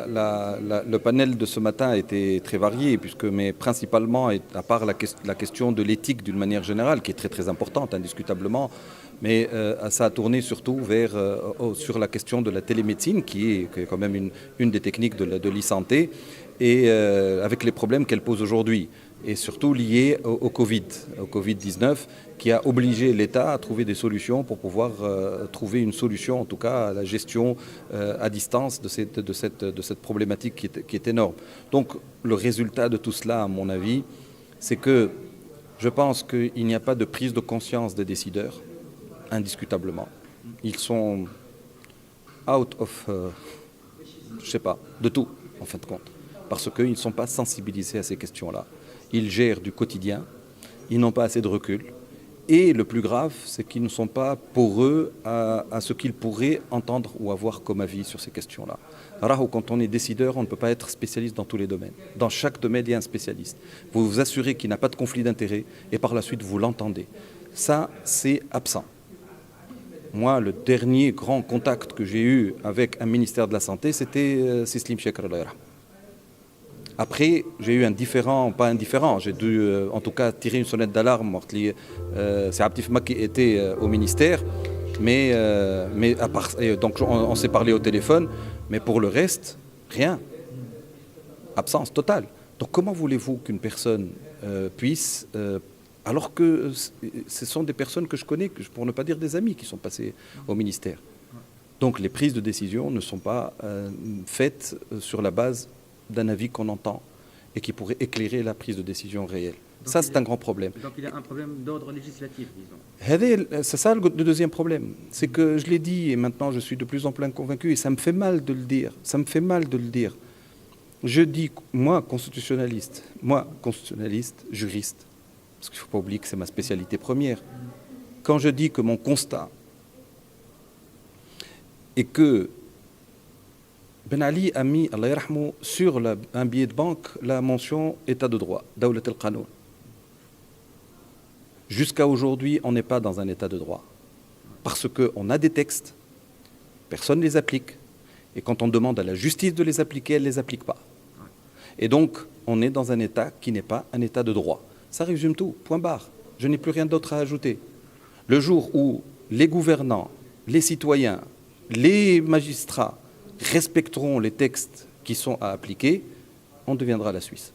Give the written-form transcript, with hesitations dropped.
le panel de ce matin a été très varié, mais principalement, à part la question de l'éthique d'une manière générale, qui est très très importante, indiscutablement, mais ça a tourné surtout sur la question de la télémédecine, qui est quand même une des techniques de l'e-santé, et avec les problèmes qu'elle pose aujourd'hui, et surtout liés au Covid-19, qui a obligé l'État à trouver des solutions pour pouvoir trouver une solution, en tout cas à la gestion à distance de cette problématique qui est énorme. Donc le résultat de tout cela, à mon avis, c'est que je pense qu'il n'y a pas de prise de conscience des décideurs, indiscutablement. Ils sont out of, je sais pas, de tout, en fin de compte, parce qu'ils ne sont pas sensibilisés à ces questions-là. Ils gèrent du quotidien, ils n'ont pas assez de recul. Et le plus grave, c'est qu'ils ne sont pas poreux à ce qu'ils pourraient entendre ou avoir comme avis sur ces questions-là. Alors, quand on est décideur, on ne peut pas être spécialiste dans tous les domaines. Dans chaque domaine, il y a un spécialiste. Vous vous assurez qu'il n'a pas de conflit d'intérêts et par la suite, vous l'entendez. Ça, c'est absent. Moi, le dernier grand contact que j'ai eu avec un ministère de la Santé, c'était Sislim Chekr. Après, j'ai eu pas indifférent, j'ai dû en tout cas tirer une sonnette d'alarme. C'est Abdif qui était au ministère, mais à part, donc on s'est parlé au téléphone, mais pour le reste, rien. Absence totale. Donc comment voulez-vous qu'une personne puisse, alors que ce sont des personnes que je connais, pour ne pas dire des amis, qui sont passés au ministère. Donc les prises de décision ne sont pas faites sur la base d'un avis qu'on entend et qui pourrait éclairer la prise de décision réelle. Donc ça, c'est un grand problème. Donc il y a un problème d'ordre législatif, disons. C'est ça le deuxième problème. C'est que je l'ai dit et maintenant je suis de plus en plus convaincu et ça me fait mal de le dire. Ça me fait mal de le dire. Je dis, moi, constitutionnaliste, juriste, parce qu'il ne faut pas oublier que c'est ma spécialité première. Quand je dis que mon constat est que Ben Ali a mis, Allah yarhamou, sur un billet de banque la mention État de droit, Dawlat al-Qanoun. Jusqu'à aujourd'hui, on n'est pas dans un État de droit. Parce qu'on a des textes, personne ne les applique. Et quand on demande à la justice de les appliquer, elle ne les applique pas. Et donc, on est dans un État qui n'est pas un État de droit. Ça résume tout, point barre. Je n'ai plus rien d'autre à ajouter. Le jour où les gouvernants, les citoyens, les magistrats respecteront les textes qui sont à appliquer, on deviendra la Suisse.